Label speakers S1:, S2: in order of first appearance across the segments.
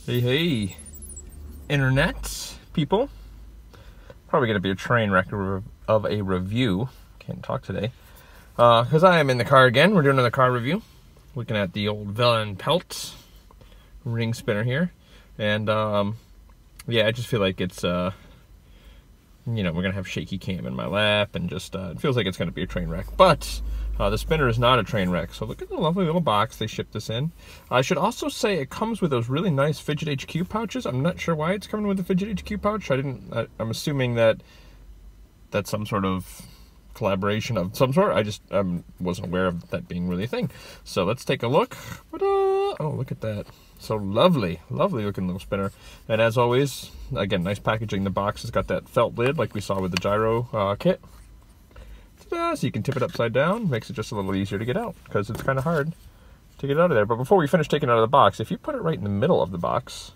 S1: Hey, internet people. Probably going to be a train wreck of a review. Can't talk today. Because I am in the car again. We're doing another car review. Looking at the old VanPelt ring spinner here. And, yeah, I just feel like it's, we're going to have shaky cam in my lap. And just, it feels like it's going to be a train wreck. But the spinner is not a train wreck. So look at the lovely little box they shipped this in. I should also say it comes with those really nice Fidget HQ pouches. I'm not sure why it's coming with a Fidget HQ pouch. I'm assuming that that's some sort of collaboration of some sort. I just wasn't aware of that being really a thing. So let's take a look. Oh, look at that. So lovely looking little spinner. And as always, again, nice packaging. The box has got that felt lid like we saw with the gyro kit. So you can tip it upside down. Makes it just a little easier to get out because it's kind of hard to get out of there. But before we finish taking it out of the box, if you put it right in the middle of the box,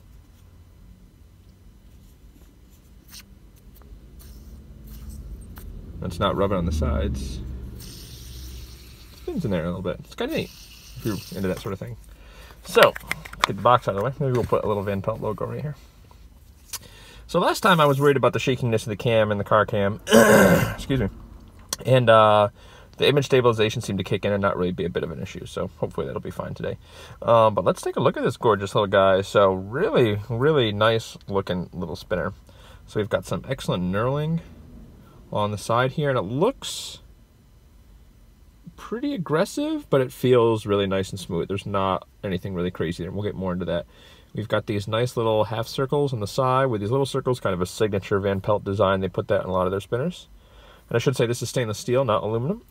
S1: it's not rubbing on the sides. Spins in there a little bit. It's kind of neat if you're into that sort of thing. So, get the box out of the way. Maybe we'll put a little VanPelt logo right here. So last time I was worried about the shakiness of the cam and the car cam. Excuse me. And the image stabilization seemed to kick in and not really be a bit of an issue. So hopefully that'll be fine today. But let's take a look at this gorgeous little guy. So really nice looking little spinner. So we've got some excellent knurling on the side here. And it looks pretty aggressive, but it feels really nice and smooth. There's not anything really crazy there. We'll get more into that. We've got these nice little half circles on the side with these little circles, kind of a signature VanPelt design. They put that in a lot of their spinners. And I should say this is stainless steel, not aluminum.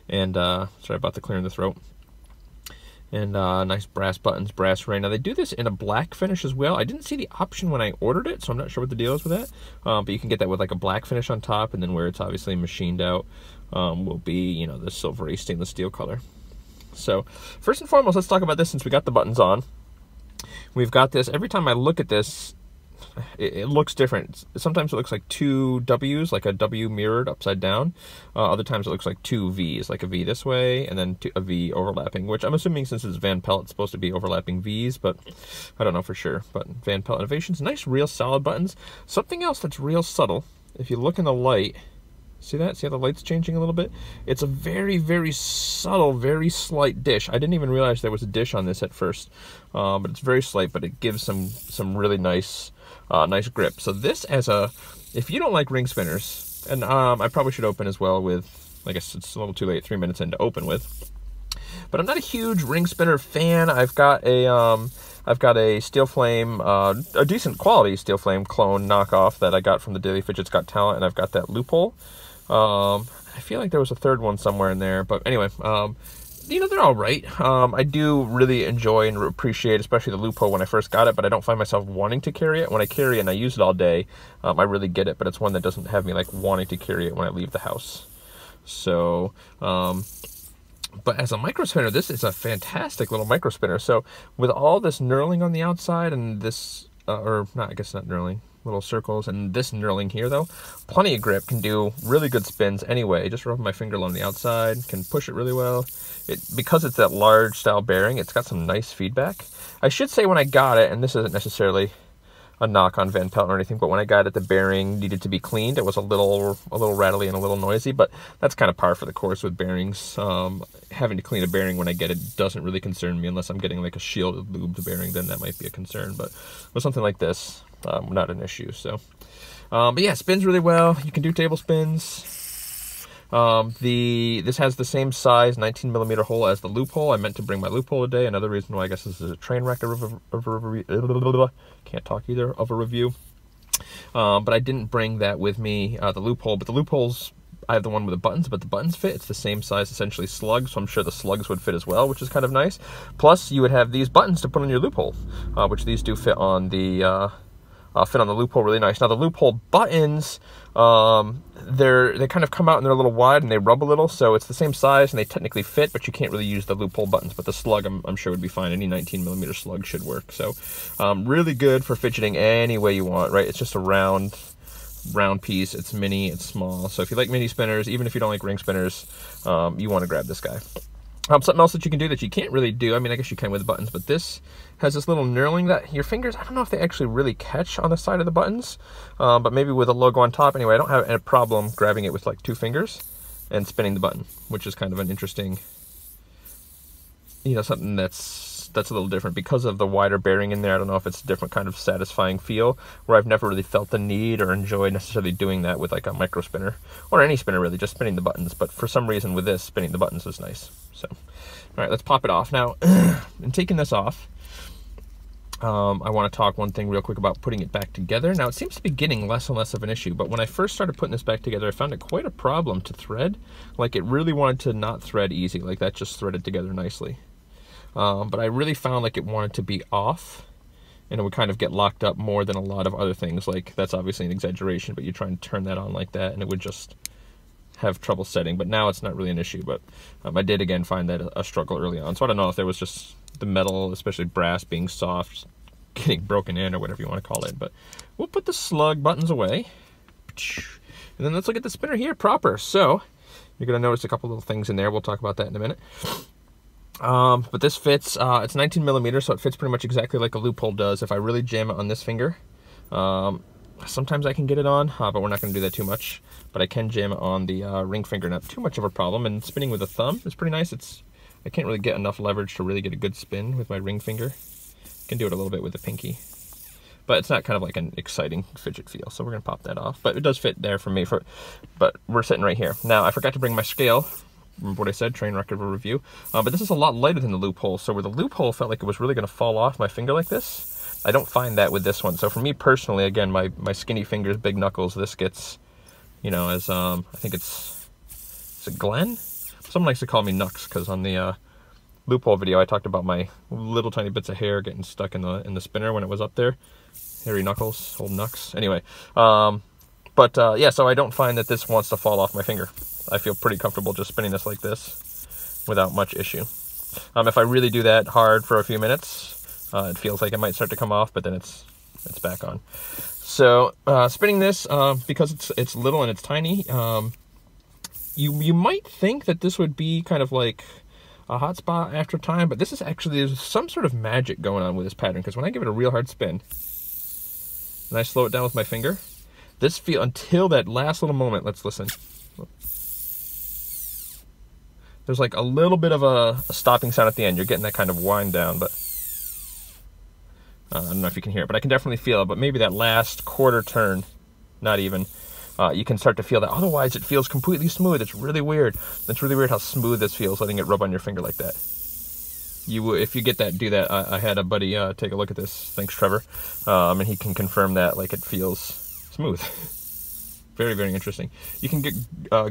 S1: And, sorry about the clearing the throat. And nice brass buttons, brass ring. Now they do this in a black finish as well. I didn't see the option when I ordered it, so I'm not sure what the deal is with that. But you can get that with like a black finish on top, and then where it's obviously machined out will be, the silvery stainless steel color. So first and foremost, let's talk about this since we got the buttons on. We've got this. Every time I look at this, it looks different. Sometimes it looks like two W's, like a W mirrored upside down. Other times it looks like two V's, like a V this way, and then a V overlapping, which I'm assuming since it's VanPelt, it's supposed to be overlapping V's, but I don't know for sure. But VanPelt Innovations, nice real solid buttons. Something else that's real subtle, if you look in the light, see that? See how the light's changing a little bit? It's a very subtle, very slight dish. I didn't even realize there was a dish on this at first, but it's very slight, but it gives some really nice nice grip. So this if you don't like ring spinners, and I probably should open as well with, I guess it's a little too late, 3 minutes in to open with, but I'm not a huge ring spinner fan. I've got a steel flame, a decent quality steel flame clone knockoff that I got from the Daily Fidget's Got Talent, and I've got that loophole. I feel like there was a third one somewhere in there, but anyway, they're all right. I do really enjoy and appreciate, especially the loophole when I first got it, but I don't find myself wanting to carry it. When I carry it and I use it all day, I really get it, but it's one that doesn't have me like wanting to carry it when I leave the house. So, but as a micro spinner, this is a fantastic little micro spinner. So with all this knurling on the outside and this, I guess not knurling, little circles, and this knurling here though, plenty of grip, can do really good spins anyway. Just rub my finger along the outside, can push it really well. Because it's that large style bearing, it's got some nice feedback. I should say when I got it, and this isn't necessarily a knock on VanPelt or anything, but when I got it, the bearing needed to be cleaned. It was a little rattly and a little noisy, but that's kind of par for the course with bearings. Having to clean a bearing when I get it doesn't really concern me, unless I'm getting like a shielded lubed bearing, then that might be a concern. But with something like this, not an issue. So, but yeah, spins really well. You can do table spins. This has the same size 19mm hole as the loophole. I meant to bring my loophole today. Another reason why I guess this is a train wreck of a review. But I didn't bring that with me, the loophole. But the loopholes, I have the one with the buttons, but the buttons fit. It's the same size, essentially slugs, so I'm sure the slugs would fit as well, which is kind of nice. Plus, you would have these buttons to put on your loophole, which these do fit on the loophole really nice. Now the loophole buttons, they kind of come out and they're a little wide and they rub a little, so it's the same size and they technically fit, but you can't really use the loophole buttons. But the slug, I'm sure would be fine. Any 19mm slug should work. So really good for fidgeting any way you want, right? It's just a round piece. It's mini, it's small. So if you like mini spinners, even if you don't like ring spinners, you want to grab this guy. Something else that you can do that you can't really do, I mean, I guess you can with the buttons, but this has this little knurling that your fingers, I don't know if they actually really catch on the side of the buttons, but maybe with a logo on top. Anyway, I don't have a problem grabbing it with like 2 fingers and spinning the button, which is kind of an interesting, you know, something that's a little different because of the wider bearing in there. I don't know if it's a different kind of satisfying feel, where I've never really felt the need or enjoyed necessarily doing that with like a micro spinner or any spinner really, just spinning the buttons. But for some reason with this, spinning the buttons is nice. So, all right, let's pop it off. Now, in taking this off, I want to talk one thing real quick about putting it back together. Now, it seems to be getting less and less of an issue, but when I first started putting this back together, I found it quite a problem to thread. Like, it really wanted to not thread easy, like that just threaded together nicely. But I really found like it wanted to be off, and it would kind of get locked up more than a lot of other things. Like, that's obviously an exaggeration, but you try and turn that on like that, and it would just have trouble setting. But now it's not really an issue, but I did again find that a struggle early on. So I don't know if there was just the metal, especially brass, being soft, getting broken in, or whatever you want to call it. But we'll put the slug buttons away, and then let's look at the spinner here proper. So you're going to notice a couple little things in there. We'll talk about that in a minute. But this fits, it's 19 millimeters, so it fits pretty much exactly like a loophole does. If I really jam it on this finger, sometimes I can get it on, but we're not going to do that too much. But I can jam it on the ring finger, not too much of a problem. And spinning with a thumb is pretty nice. I can't really get enough leverage to really get a good spin with my ring finger. I can do it a little bit with the pinky, but it's not kind of like an exciting fidget feel. So we're going to pop that off. But it does fit there for me. But we're sitting right here. Now, I forgot to bring my scale. Remember what I said, train record of a review. But this is a lot lighter than the loophole. So where the loophole felt like it was really going to fall off my finger like this, I don't find that with this one. So for me personally, again, my skinny fingers, big knuckles, this gets, you know, as, I think is it Glenn? Someone likes to call me Nux, because on the loophole video, I talked about my little tiny bits of hair getting stuck in the spinner when it was up there. Hairy knuckles, old Nux. Anyway, yeah, so I don't find that this wants to fall off my finger. I feel pretty comfortable just spinning this like this without much issue. If I really do that hard for a few minutes, it feels like it might start to come off, but then it's back on. So spinning this, because it's little and it's tiny, you might think that this would be kind of like a hot spot after time, but this is actually, there's some sort of magic going on with this pattern, because when I give it a real hard spin and I slow it down with my finger, this feel, until that last little moment, let's listen. There's like a little bit of a stopping sound at the end. You're getting that kind of wind down, but I don't know if you can hear it, but I can definitely feel it. But maybe that last quarter turn, not even, you can start to feel that. Otherwise, it feels completely smooth. It's really weird. It's really weird how smooth this feels, letting it rub on your finger like that. If you get that, do that. I had a buddy take a look at this. Thanks, Trevor. And he can confirm that, like, it feels smooth. Very, very interesting. You can get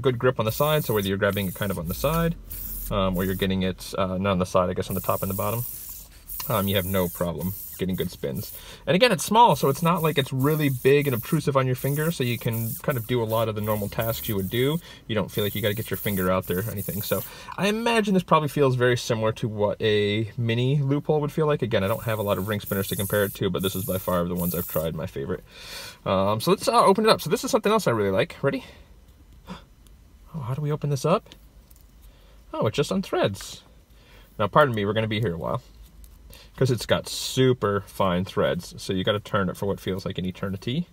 S1: good grip on the side, so whether you're grabbing it kind of on the side, or you're getting it not on the side, I guess on the top and the bottom, you have no problem getting good spins. And again, it's small, so it's not like it's really big and obtrusive on your finger, so you can kind of do a lot of the normal tasks you would do. You don't feel like you got to get your finger out there or anything. So I imagine this probably feels very similar to what a mini loophole would feel like. Again, I don't have a lot of ring spinners to compare it to, but this is by far of the ones I've tried my favorite. So let's open it up. So this is something else I really like. Ready? Oh, how do we open this up? Oh, it's just on threads. Now, pardon me, we're going to be here a while, because it's got super fine threads, so you got to turn it for what feels like an eternity.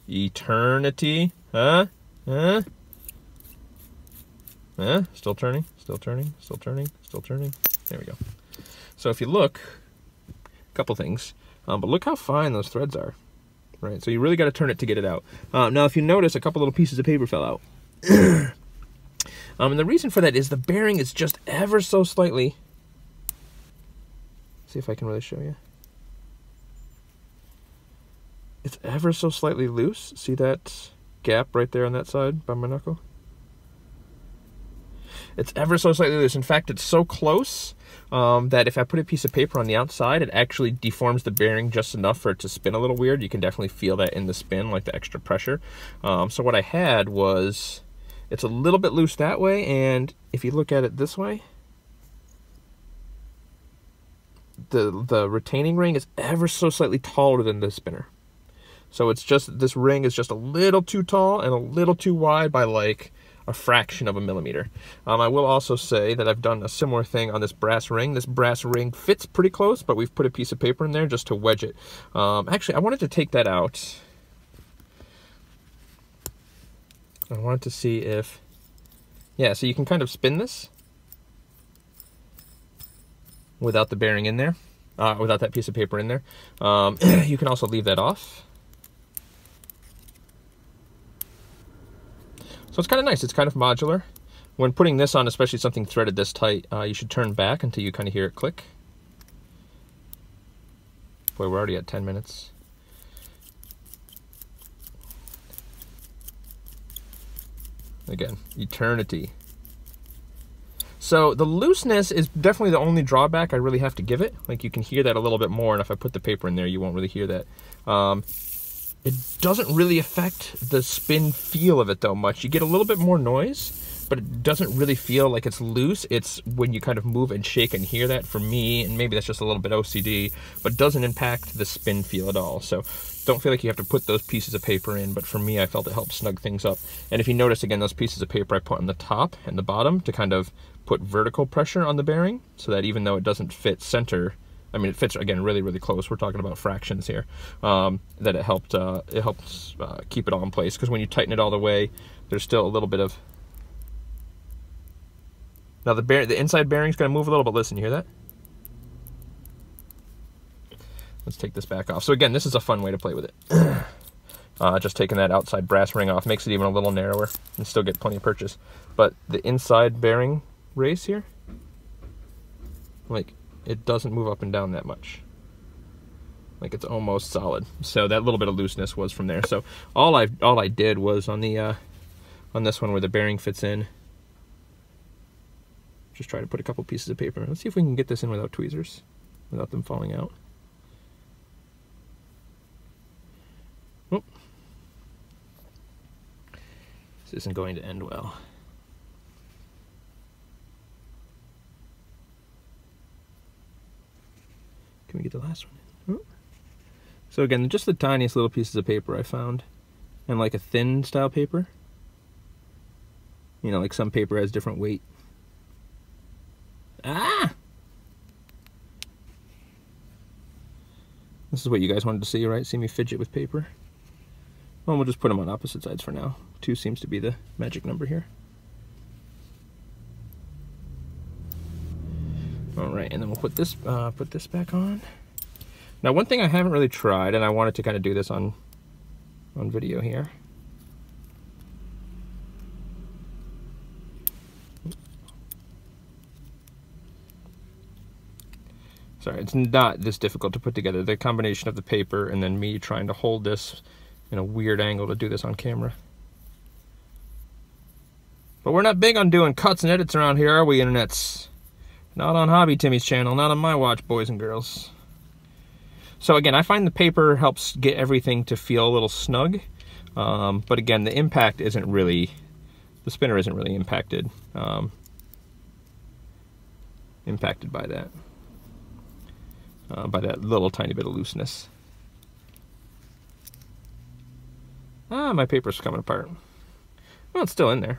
S1: Eternity, huh? Huh? Huh? Still turning, still turning, still turning, still turning. There we go. So if you look, a couple things, but look how fine those threads are, right? So you really got to turn it to get it out. Now, if you notice, a couple little pieces of paper fell out. And the reason for that is the bearing is just ever so slightly. See if I can really show you. It's ever so slightly loose. See that gap right there on that side by my knuckle? It's ever so slightly loose. In fact, it's so close that if I put a piece of paper on the outside, it actually deforms the bearing just enough for it to spin a little weird. You can definitely feel that in the spin, like the extra pressure. So what I had was, it's a little bit loose that way, and if you look at it this way, the retaining ring is ever so slightly taller than the spinner. So it's just, this ring is just a little too tall and a little too wide by like a fraction of a millimeter. I will also say that I've done a similar thing on this brass ring. This brass ring fits pretty close, but we've put a piece of paper in there just to wedge it. Actually, I wanted to take that out. I wanted to see if, yeah, so you can kind of spin this without the bearing in there, without that piece of paper in there. You can also leave that off. So it's kind of nice. It's kind of modular. When putting this on, especially something threaded this tight, you should turn back until you kind of hear it click. Boy, we're already at 10 minutes. Again, eternity. So the looseness is definitely the only drawback I really have to give it. Like, you can hear that a little bit more, and if I put the paper in there, you won't really hear that. It doesn't really affect the spin feel of it, though, much. You get a little bit more noise, but it doesn't really feel like it's loose. It's when you kind of move and shake and hear that, for me, and maybe that's just a little bit OCD, but doesn't impact the spin feel at all. So don't feel like you have to put those pieces of paper in, but for me, I felt it helped snug things up. And if you notice, again, those pieces of paper I put on the top and the bottom to kind of put vertical pressure on the bearing, so that even though it doesn't fit center, I mean, it fits, again, really, really close. We're talking about fractions here. That it helps keep it all in place, because when you tighten it all the way, there's still a little bit of... Now the inside bearing's going to move a little, but listen, you hear that? Let's take this back off. So again, this is a fun way to play with it. Just taking that outside brass ring off makes it even a little narrower and still get plenty of purchase. But the inside bearing race here, like, it doesn't move up and down that much. Like, it's almost solid. So that little bit of looseness was from there. So all I did was on the on this one where the bearing fits in, just try to put a couple pieces of paper. Let's see if we can get this in without tweezers, without them falling out. Oh. This isn't going to end well. Can we get the last one? Oh. So again, just the tiniest little pieces of paper I found, and like a thin style paper. You know, like some paper has different weight. Ah! This is what you guys wanted to see, right? See me fidget with paper? Well, we'll just put them on opposite sides for now. 2 seems to be the magic number here. All right, and then we'll put this back on. Now, one thing I haven't really tried, and I wanted to kind of do this on video here. Sorry, it's not this difficult to put together. The combination of the paper and then me trying to hold this in a weird angle to do this on camera. But we're not big on doing cuts and edits around here, are we, internets? Not on Hobby Timmy's channel, not on my watch, boys and girls. So again, I find the paper helps get everything to feel a little snug. But again, the impact isn't really, the spinner isn't really impacted by that little tiny bit of looseness. Ah, my paper's coming apart. Well, it's still in there.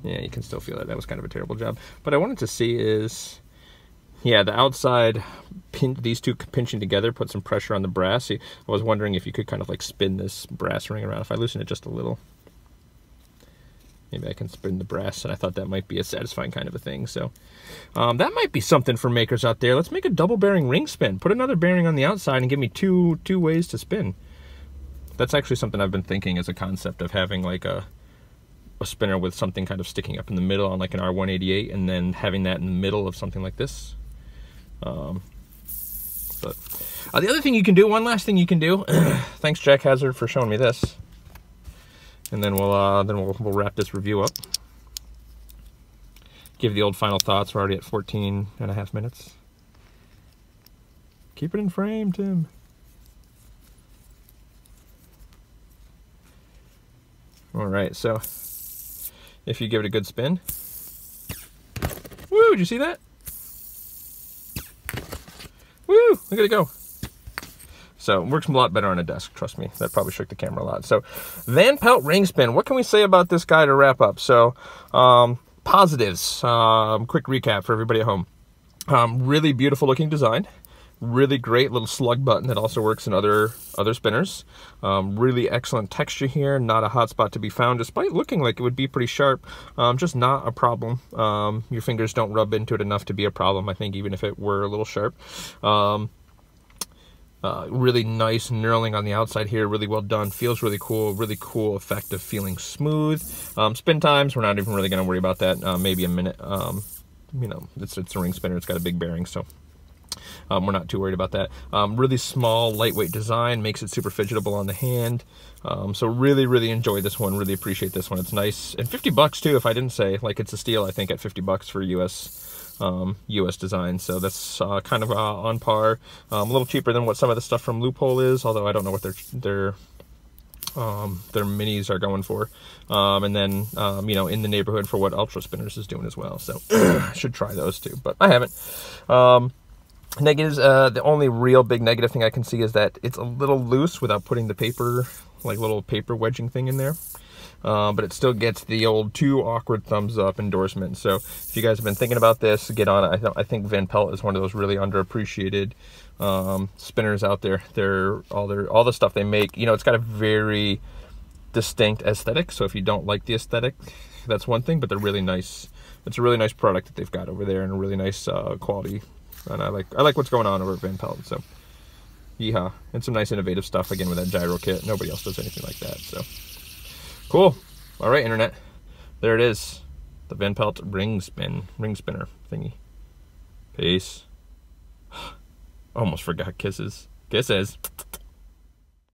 S1: Yeah, you can still feel it. That was kind of a terrible job. But I wanted to see is, yeah, the outside, these two pinching together put some pressure on the brass. I was wondering if you could kind of like spin this brass ring around. If I loosen it just a little, maybe I can spin the brass, and I thought that might be a satisfying kind of a thing. So that might be something for makers out there. Let's make a double bearing ring spin. Put another bearing on the outside and give me two ways to spin. That's actually something I've been thinking as a concept of having like a spinner with something kind of sticking up in the middle on like an R188, and then having that in the middle of something like this. But the other thing you can do, one last thing you can do, thanks Jack Hazard for showing me this, and then we'll wrap this review up. Give the old final thoughts. We're already at 14.5 minutes. Keep it in frame, Tim. All right, so if you give it a good spin, woo! Did you see that? Woo! Look at it go. So it works a lot better on a desk, trust me. That probably shook the camera a lot. So VanPelt ring spin. What can we say about this guy to wrap up? So positives. Quick recap for everybody at home. Really beautiful looking design. Really great little slug button that also works in other spinners. Really excellent texture here. Not a hot spot to be found, despite looking like it would be pretty sharp. Just not a problem. Your fingers don't rub into it enough to be a problem, I think, even if it were a little sharp. Really nice knurling on the outside here. Really well done. Feels really cool effect of feeling smooth. Spin times, we're not even really going to worry about that. Maybe a minute. You know, it's a ring spinner. It's got a big bearing, so we're not too worried about that. Really small, lightweight design, makes it super fidgetable on the hand. So really enjoy this one. Really appreciate this one. It's nice, and 50 bucks too. If I didn't say, like, it's a steal, I think, at 50 bucks for US design. So that's kind of on par. A little cheaper than what some of the stuff from Loophole is, although I don't know what their minis are going for. And then you know, in the neighborhood for what Ultra Spinners is doing as well. So I should try those too, but I haven't. Negatives, the only real big negative thing I can see is that it's a little loose without putting the paper, like little paper wedging thing in there. But it still gets the old 2 awkward thumbs up endorsement. So if you guys have been thinking about this, get on it. I think VanPelt is one of those really underappreciated spinners out there. All the stuff they make, you know, it's got a very distinct aesthetic. So if you don't like the aesthetic, that's one thing, but they're really nice. It's a really nice product that they've got over there, and a really nice quality. And I like what's going on over at VanPelt. So yeehaw. And some nice innovative stuff again with that gyro kit. Nobody else does anything like that. So cool. All right, internet. There it is. The VanPelt ring spinner thingy. Peace. Almost forgot kisses. Kisses.